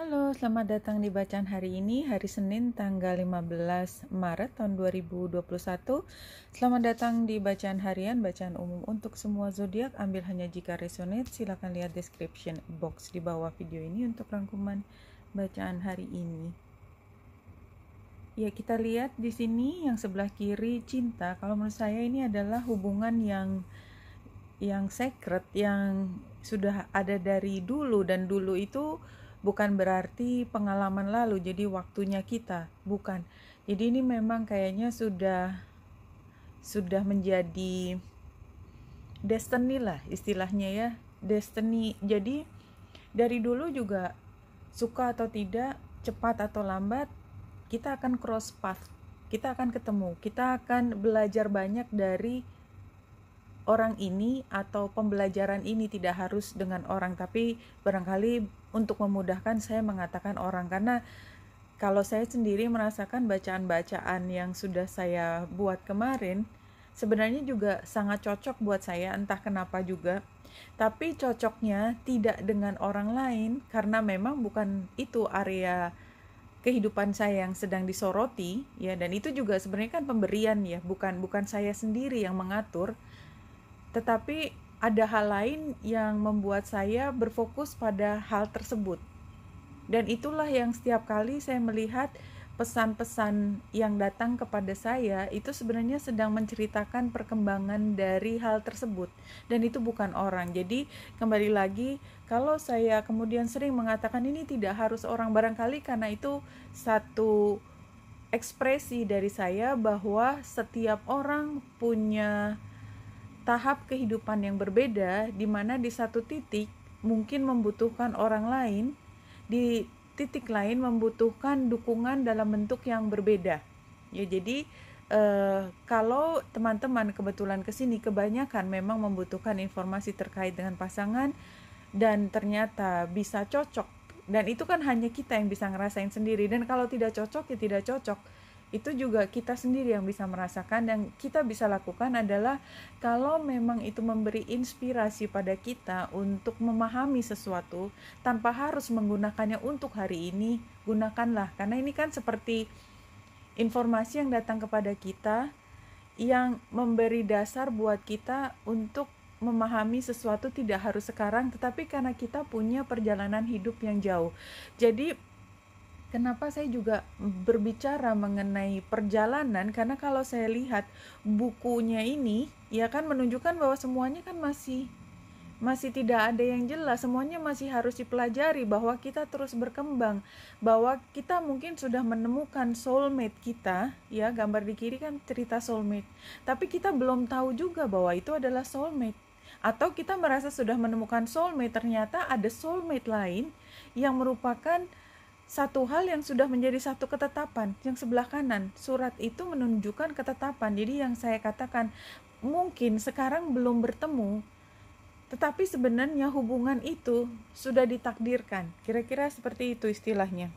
Halo, selamat datang di bacaan hari ini, hari Senin tanggal 15 Maret tahun 2021. Selamat datang di bacaan harian, bacaan umum untuk semua zodiak. Ambil hanya jika resonate. Silakan lihat description box di bawah video ini untuk rangkuman bacaan hari ini. Ya, kita lihat di sini yang sebelah kiri cinta. Kalau menurut saya ini adalah hubungan yang secret, yang sudah ada dari dulu, dan dulu itu bukan berarti pengalaman lalu, jadi waktunya kita, bukan. Jadi ini memang kayaknya sudah menjadi destiny lah istilahnya ya, destiny. Jadi dari dulu juga, suka atau tidak, cepat atau lambat, kita akan cross path, kita akan ketemu, kita akan belajar banyak dari orang ini, atau pembelajaran ini tidak harus dengan orang, tapi barangkali untuk memudahkan saya mengatakan orang, karena kalau saya sendiri merasakan bacaan-bacaan yang sudah saya buat kemarin sebenarnya juga sangat cocok buat saya, entah kenapa juga, tapi cocoknya tidak dengan orang lain karena memang bukan itu area kehidupan saya yang sedang disoroti ya, dan itu juga sebenarnya kan pemberian ya, bukan saya sendiri yang mengatur. Tetapi ada hal lain yang membuat saya berfokus pada hal tersebut. Dan itulah yang setiap kali saya melihat pesan-pesan yang datang kepada saya, itu sebenarnya sedang menceritakan perkembangan dari hal tersebut. Dan itu bukan orang. Jadi kembali lagi, kalau saya kemudian sering mengatakan ini tidak harus orang, barangkali karena itu satu ekspresi dari saya bahwa setiap orang punya tahap kehidupan yang berbeda, di mana di satu titik mungkin membutuhkan orang lain, di titik lain membutuhkan dukungan dalam bentuk yang berbeda. Ya, jadi kalau teman-teman kebetulan kesini, kebanyakan memang membutuhkan informasi terkait dengan pasangan dan ternyata bisa cocok. Dan itu kan hanya kita yang bisa ngerasain sendiri. Dan kalau tidak cocok, ya tidak cocok. Itu juga kita sendiri yang bisa merasakan. Dan kita bisa lakukan adalah kalau memang itu memberi inspirasi pada kita untuk memahami sesuatu tanpa harus menggunakannya untuk hari ini, gunakanlah. Karena ini kan seperti informasi yang datang kepada kita yang memberi dasar buat kita untuk memahami sesuatu, tidak harus sekarang, tetapi karena kita punya perjalanan hidup yang jauh. Jadi kenapa saya juga berbicara mengenai perjalanan, karena kalau saya lihat bukunya ini ya kan menunjukkan bahwa semuanya kan masih tidak ada yang jelas, semuanya masih harus dipelajari, bahwa kita terus berkembang, bahwa kita mungkin sudah menemukan soulmate kita ya, gambar di kiri kan cerita soulmate, tapi kita belum tahu juga bahwa itu adalah soulmate. Atau kita merasa sudah menemukan soulmate, ternyata ada soulmate lain yang merupakan satu hal yang sudah menjadi satu ketetapan. Yang sebelah kanan surat itu menunjukkan ketetapan. Jadi yang saya katakan, mungkin sekarang belum bertemu, tetapi sebenarnya hubungan itu sudah ditakdirkan. Kira-kira seperti itu istilahnya.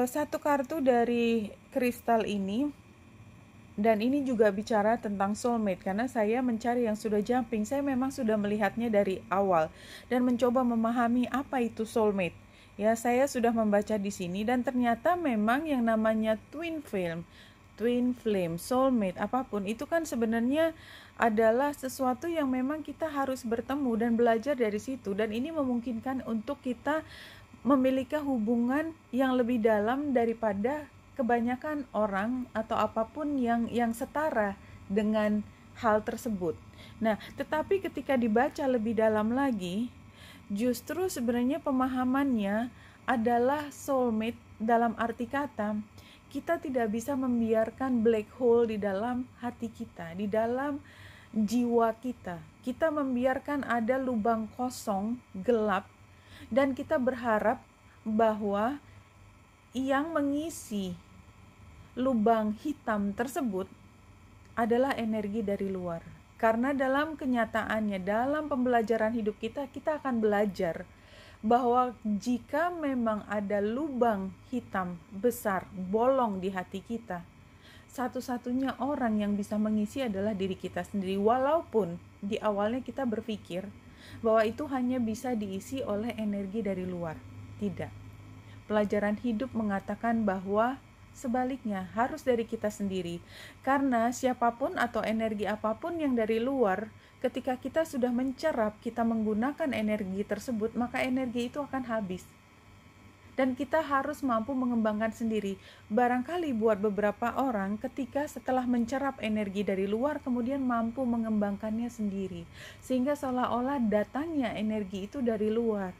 Satu kartu dari kristal ini, dan ini juga bicara tentang soulmate, karena saya mencari yang sudah jumping. Saya memang sudah melihatnya dari awal dan mencoba memahami apa itu soulmate. Ya, saya sudah membaca di sini, dan ternyata memang yang namanya twin flame, soulmate, apapun itu kan sebenarnya adalah sesuatu yang memang kita harus bertemu dan belajar dari situ, dan ini memungkinkan untuk kita memiliki hubungan yang lebih dalam daripada kebanyakan orang atau apapun yang setara dengan hal tersebut. Nah, tetapi ketika dibaca lebih dalam lagi, justru sebenarnya pemahamannya adalah soulmate dalam arti kata, kita tidak bisa membiarkan black hole di dalam hati kita, di dalam jiwa kita. Kita membiarkan ada lubang kosong, gelap, dan kita berharap bahwa yang mengisi lubang hitam tersebut adalah energi dari luar. Karena dalam kenyataannya, dalam pembelajaran hidup kita, kita akan belajar bahwa jika memang ada lubang hitam besar, bolong di hati kita, satu-satunya orang yang bisa mengisi adalah diri kita sendiri. Walaupun di awalnya kita berpikir bahwa itu hanya bisa diisi oleh energi dari luar. Tidak. Pelajaran hidup mengatakan bahwa sebaliknya harus dari kita sendiri. Karena siapapun atau energi apapun yang dari luar, ketika kita sudah mencerap, kita menggunakan energi tersebut, maka energi itu akan habis. Dan kita harus mampu mengembangkan sendiri. Barangkali buat beberapa orang, ketika setelah mencerap energi dari luar, kemudian mampu mengembangkannya sendiri. Sehingga seolah-olah datangnya energi itu dari luar.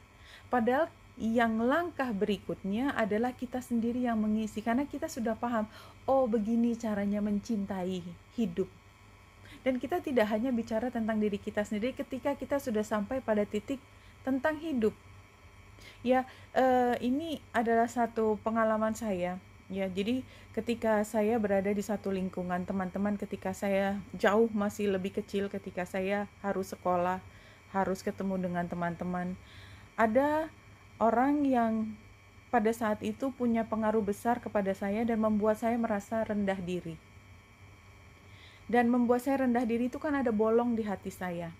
Padahal yang langkah berikutnya adalah kita sendiri yang mengisi. Karena kita sudah paham, oh begini caranya mencintai hidup. Dan kita tidak hanya bicara tentang diri kita sendiri ketika kita sudah sampai pada titik tentang hidup. Ya, ini adalah satu pengalaman saya. Ya, jadi ketika saya berada di satu lingkungan teman-teman, ketika saya jauh masih lebih kecil, ketika saya harus sekolah, harus ketemu dengan teman-teman, ada orang yang pada saat itu punya pengaruh besar kepada saya dan membuat saya merasa rendah diri. Dan membuat saya rendah diri itu kan ada bolong di hati saya.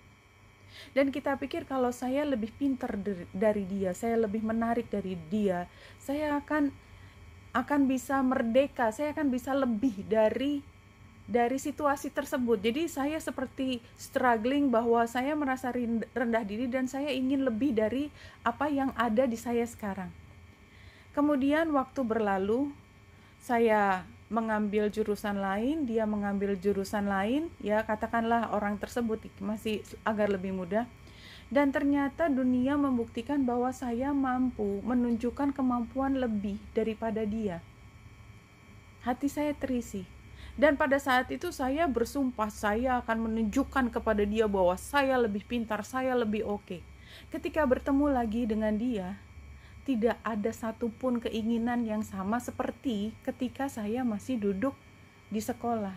Dan kita pikir kalau saya lebih pintar dari dia, saya lebih menarik dari dia, saya akan bisa merdeka, saya akan bisa lebih dari situasi tersebut. Jadi saya seperti struggling bahwa saya merasa rendah diri dan saya ingin lebih dari apa yang ada di saya sekarang. Kemudian waktu berlalu, saya mengambil jurusan lain, dia mengambil jurusan lain, ya katakanlah orang tersebut masih agar lebih mudah. Dan ternyata dunia membuktikan bahwa saya mampu menunjukkan kemampuan lebih daripada dia. Hati saya terisi. Dan pada saat itu saya bersumpah saya akan menunjukkan kepada dia bahwa saya lebih pintar, saya lebih oke. Ketika bertemu lagi dengan dia, tidak ada satupun keinginan yang sama seperti ketika saya masih duduk di sekolah.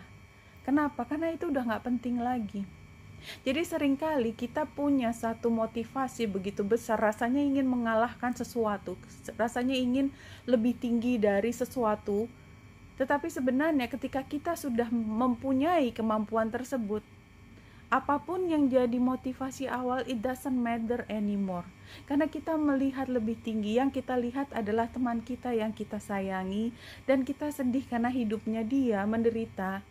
Kenapa? Karena itu udah gak penting lagi. Jadi seringkali kita punya satu motivasi begitu besar, rasanya ingin mengalahkan sesuatu, rasanya ingin lebih tinggi dari sesuatu. Tetapi sebenarnya ketika kita sudah mempunyai kemampuan tersebut, apapun yang jadi motivasi awal, it doesn't matter anymore. Karena kita melihat lebih tinggi, yang kita lihat adalah teman kita yang kita sayangi, dan kita sedih karena hidupnya dia menderita.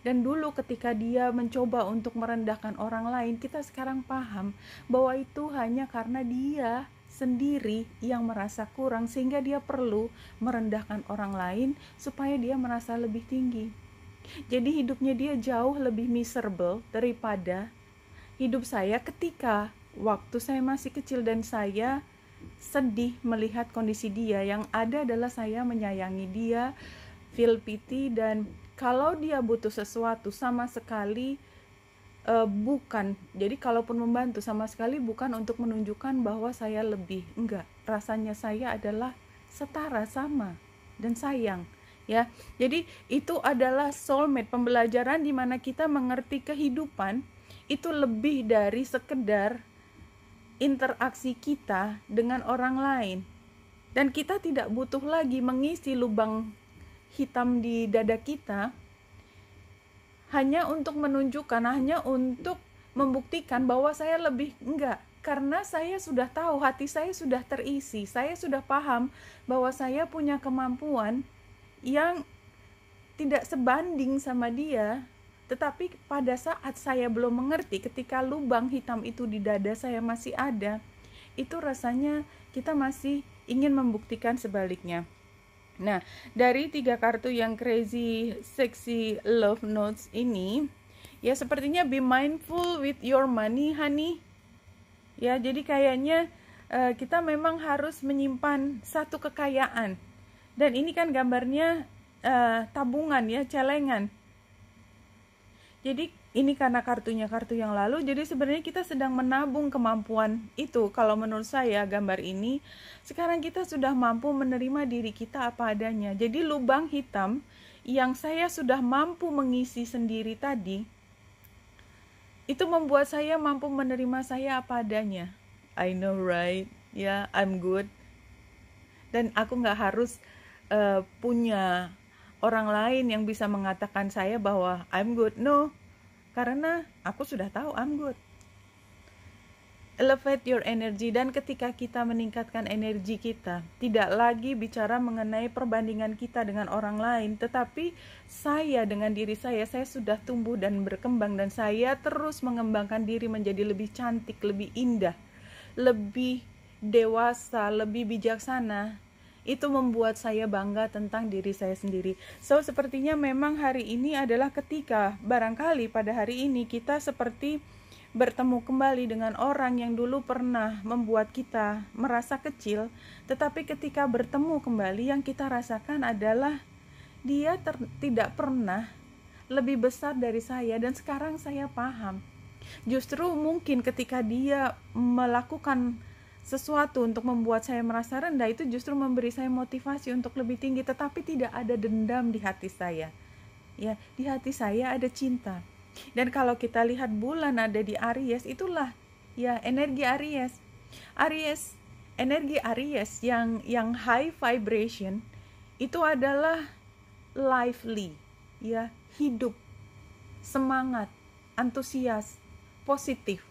Dan dulu ketika dia mencoba untuk merendahkan orang lain, kita sekarang paham bahwa itu hanya karena dia sendiri yang merasa kurang, sehingga dia perlu merendahkan orang lain supaya dia merasa lebih tinggi. Jadi hidupnya dia jauh lebih miserable daripada hidup saya ketika waktu saya masih kecil dan saya sedih melihat kondisi dia. Yang ada adalah saya menyayangi dia, feel pity, dan kalau dia butuh sesuatu sama sekali bukan. Jadi kalaupun membantu sama sekali bukan untuk menunjukkan bahwa saya lebih. Enggak, rasanya saya adalah setara, sama, dan sayang. Ya, jadi itu adalah soulmate, pembelajaran di mana kita mengerti kehidupan itu lebih dari sekedar interaksi kita dengan orang lain. Dan kita tidak butuh lagi mengisi lubang hitam di dada kita hanya untuk menunjukkan, hanya untuk membuktikan bahwa saya lebih. Enggak, karena saya sudah tahu, hati saya sudah terisi, saya sudah paham bahwa saya punya kemampuan yang tidak sebanding sama dia. Tetapi pada saat saya belum mengerti, ketika lubang hitam itu di dada saya masih ada, itu rasanya kita masih ingin membuktikan sebaliknya. Nah, dari 3 kartu yang crazy sexy love notes ini, ya sepertinya be mindful with your money, honey. Ya, jadi kayaknya kita memang harus menyimpan satu kekayaan. Dan ini kan gambarnya tabungan ya, celengan. Jadi ini karena kartunya kartu yang lalu, jadi sebenarnya kita sedang menabung kemampuan itu. Kalau menurut saya gambar ini, sekarang kita sudah mampu menerima diri kita apa adanya. Jadi lubang hitam yang saya sudah mampu mengisi sendiri tadi, itu membuat saya mampu menerima saya apa adanya. I know, right? Ya, I'm good. Dan aku gak harus punya orang lain yang bisa mengatakan saya bahwa I'm good. No, karena aku sudah tahu I'm good. elevate your energy. Dan ketika kita meningkatkan energi kita, tidak lagi bicara mengenai perbandingan kita dengan orang lain, tetapi saya dengan diri saya sudah tumbuh dan berkembang, dan saya terus mengembangkan diri menjadi lebih cantik, lebih indah, lebih dewasa, lebih bijaksana. Itu membuat saya bangga tentang diri saya sendiri. So, sepertinya memang hari ini adalah ketika, barangkali pada hari ini kita seperti bertemu kembali dengan orang yang dulu pernah membuat kita merasa kecil, tetapi ketika bertemu kembali yang kita rasakan adalah dia tidak pernah lebih besar dari saya, dan sekarang saya paham. Justru mungkin ketika dia melakukan sesuatu untuk membuat saya merasa rendah, itu justru memberi saya motivasi untuk lebih tinggi, tetapi tidak ada dendam di hati saya. Ya, di hati saya ada cinta. Dan kalau kita lihat bulan ada di Aries, itulah ya energi Aries. Energi Aries yang high vibration itu adalah lively, ya, hidup, semangat, antusias, positif.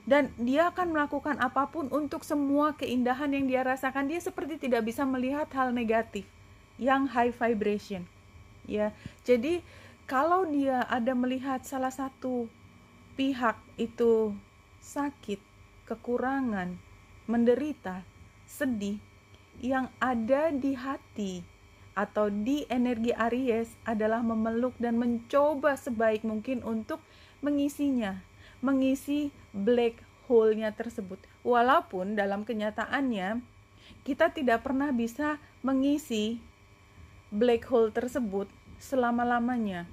Dan dia akan melakukan apapun untuk semua keindahan yang dia rasakan. Dia seperti tidak bisa melihat hal negatif yang high vibration. Ya, jadi kalau dia ada melihat salah satu pihak itu sakit, kekurangan, menderita, sedih, yang ada di hati atau di energi Aries adalah memeluk dan mencoba sebaik mungkin untuk mengisinya, mengisi black hole-nya tersebut. Walaupun dalam kenyataannya kita tidak pernah bisa mengisi black hole tersebut selama-lamanya.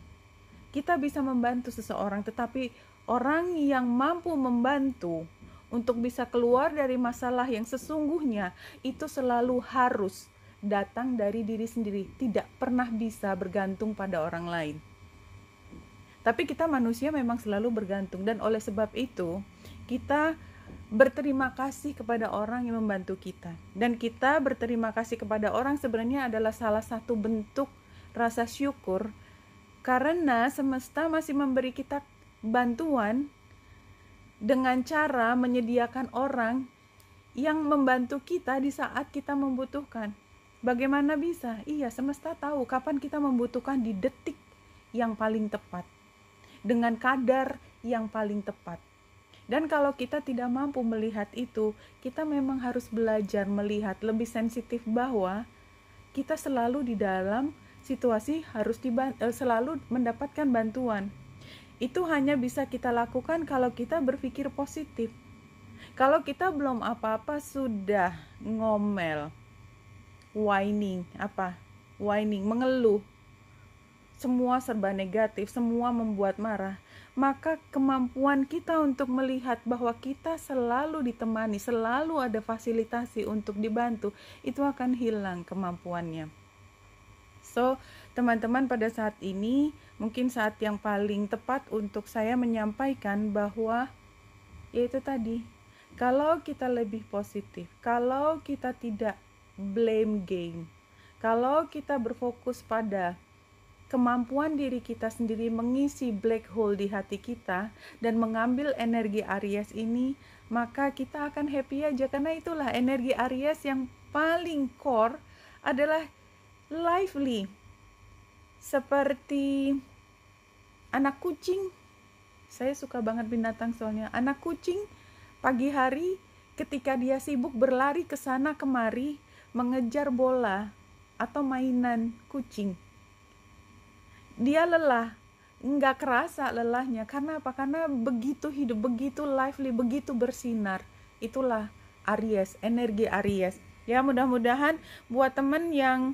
Kita bisa membantu seseorang, tetapi orang yang mampu membantu untuk bisa keluar dari masalah yang sesungguhnya itu selalu harus datang dari diri sendiri, tidak pernah bisa bergantung pada orang lain. Tapi kita manusia memang selalu bergantung, dan oleh sebab itu kita berterima kasih kepada orang yang membantu kita. Dan kita berterima kasih kepada orang sebenarnya adalah salah satu bentuk rasa syukur, karena semesta masih memberi kita bantuan dengan cara menyediakan orang yang membantu kita di saat kita membutuhkan. Bagaimana bisa? Iya, semesta tahu kapan kita membutuhkan di detik yang paling tepat, dengan kadar yang paling tepat. Dan kalau kita tidak mampu melihat itu, kita memang harus belajar melihat lebih sensitif bahwa kita selalu di dalam situasi harus selalu mendapatkan bantuan. Itu hanya bisa kita lakukan kalau kita berpikir positif. Kalau kita belum apa-apa sudah ngomel, whining, mengeluh, semua serba negatif, semua membuat marah, maka kemampuan kita untuk melihat bahwa kita selalu ditemani, selalu ada fasilitasi untuk dibantu, itu akan hilang kemampuannya. So, teman-teman, pada saat ini mungkin saat yang paling tepat untuk saya menyampaikan bahwa yaitu tadi, kalau kita lebih positif, kalau kita tidak blame game, kalau kita berfokus pada kemampuan diri kita sendiri mengisi black hole di hati kita dan mengambil energi Aries ini, maka kita akan happy aja, karena itulah energi Aries yang paling core adalah lively. Seperti anak kucing. Saya suka banget binatang soalnya. Anak kucing pagi hari ketika dia sibuk berlari ke sana kemari mengejar bola atau mainan kucing, dia lelah, nggak kerasa lelahnya. Karena apa? Karena begitu hidup, begitu lively, begitu bersinar. Itulah Aries, energi Aries. Ya, mudah-mudahan buat temen yang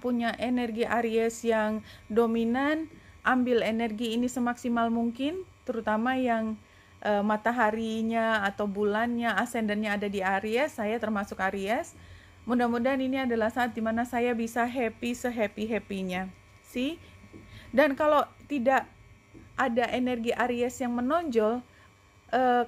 punya energi Aries yang dominan, ambil energi ini semaksimal mungkin, terutama yang mataharinya atau bulannya, ascendannya ada di Aries. Saya termasuk Aries. Mudah-mudahan ini adalah saat dimana saya bisa happy sehappy-happynya. Dan kalau tidak ada energi Aries yang menonjol,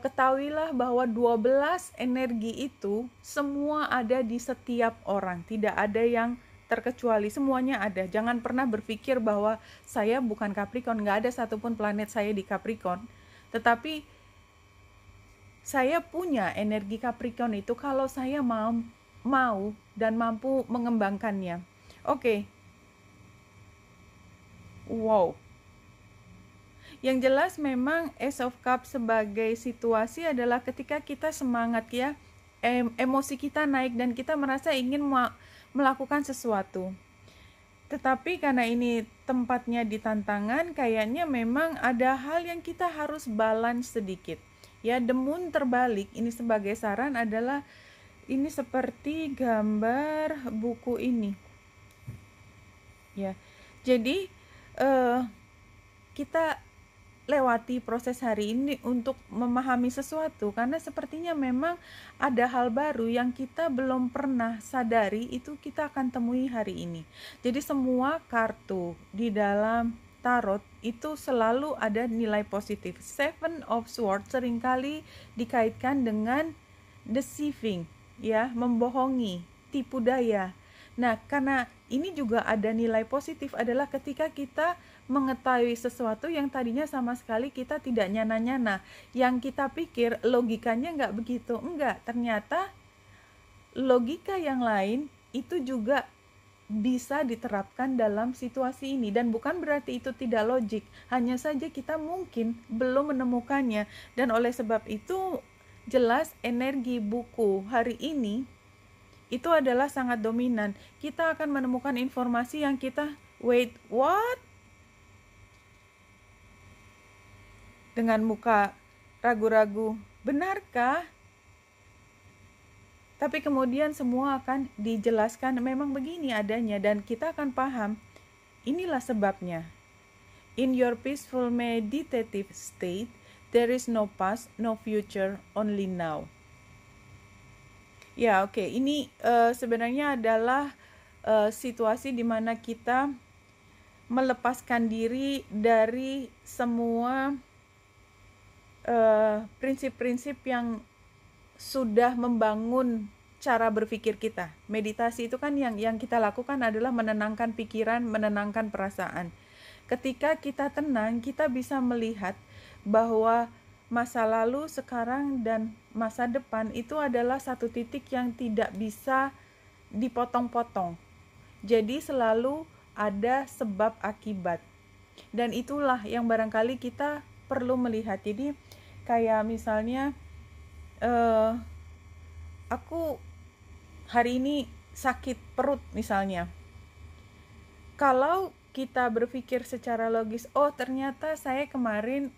ketahuilah bahwa 12 energi itu semua ada di setiap orang, tidak ada yang terkecuali, semuanya ada. Jangan pernah berpikir bahwa saya bukan Capricorn, nggak ada satupun planet saya di Capricorn. Tetapi saya punya energi Capricorn itu kalau saya mau dan mampu mengembangkannya. Oke. Wow. Yang jelas memang Ace of Cups sebagai situasi adalah ketika kita semangat ya, emosi kita naik dan kita merasa ingin melakukan sesuatu. Tetapi karena ini tempatnya di tantangan, kayaknya memang ada hal yang kita harus balance sedikit. Ya, the moon terbalik, ini sebagai saran adalah, ini seperti gambar buku ini. Ya, jadi kita lewati proses hari ini untuk memahami sesuatu, karena sepertinya memang ada hal baru yang kita belum pernah sadari, itu kita akan temui hari ini. Jadi semua kartu di dalam tarot itu selalu ada nilai positif. Seven of Swords seringkali dikaitkan dengan deceiving, ya, membohongi, tipu daya. Nah, karena ini juga ada nilai positif adalah ketika kita mengetahui sesuatu yang tadinya sama sekali kita tidak nyana-nyana, yang kita pikir logikanya nggak begitu, enggak, ternyata logika yang lain itu juga bisa diterapkan dalam situasi ini, dan bukan berarti itu tidak logik, hanya saja kita mungkin belum menemukannya. Dan oleh sebab itu jelas energi buku hari ini itu adalah sangat dominan. Kita akan menemukan informasi yang kita wait, what? Dengan muka ragu-ragu, benarkah? Tapi kemudian semua akan dijelaskan memang begini adanya, dan kita akan paham inilah sebabnya. In your peaceful meditative state, there is no past, no future, only now. Ya, oke. Ini sebenarnya adalah situasi di mana kita melepaskan diri dari semua prinsip-prinsip yang sudah membangun cara berpikir kita. Meditasi itu kan yang kita lakukan adalah menenangkan pikiran, menenangkan perasaan. Ketika kita tenang, kita bisa melihat bahwa masa lalu, sekarang, dan masa depan itu adalah satu titik yang tidak bisa dipotong-potong. Jadi selalu ada sebab akibat. Dan itulah yang barangkali kita perlu melihat. Jadi kayak misalnya aku hari ini sakit perut misalnya. Kalau kita berpikir secara logis, oh ternyata saya kemarin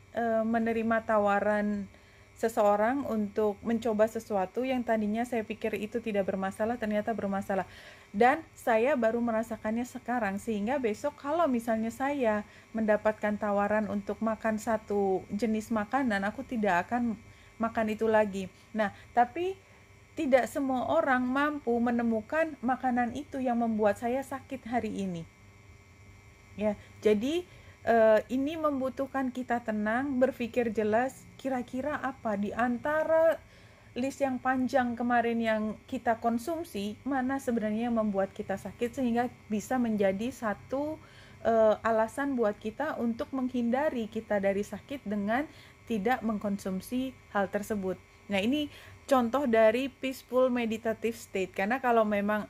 menerima tawaran seseorang untuk mencoba sesuatu yang tadinya saya pikir itu tidak bermasalah, ternyata bermasalah. Dan saya baru merasakannya sekarang, sehingga besok kalau misalnya saya mendapatkan tawaran untuk makan satu jenis makanan, aku tidak akan makan itu lagi. Nah, tapi tidak semua orang mampu menemukan makanan itu yang membuat saya sakit hari ini. Ya, jadi ini membutuhkan kita tenang, berpikir jelas, kira-kira apa di antara list yang panjang kemarin yang kita konsumsi, mana sebenarnya yang membuat kita sakit, sehingga bisa menjadi satu alasan buat kita untuk menghindari kita dari sakit dengan tidak mengkonsumsi hal tersebut. Nah, ini contoh dari peaceful meditative state, karena kalau memang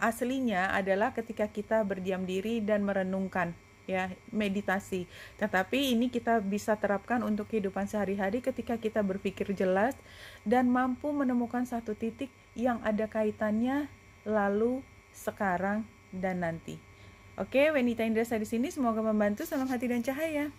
aslinya adalah ketika kita berdiam diri dan merenungkan, ya, meditasi. Tetapi ini kita bisa terapkan untuk kehidupan sehari-hari ketika kita berpikir jelas dan mampu menemukan satu titik yang ada kaitannya lalu, sekarang, dan nanti. Oke, Wenita Indrasa di sini, semoga membantu. Salam hati dan cahaya.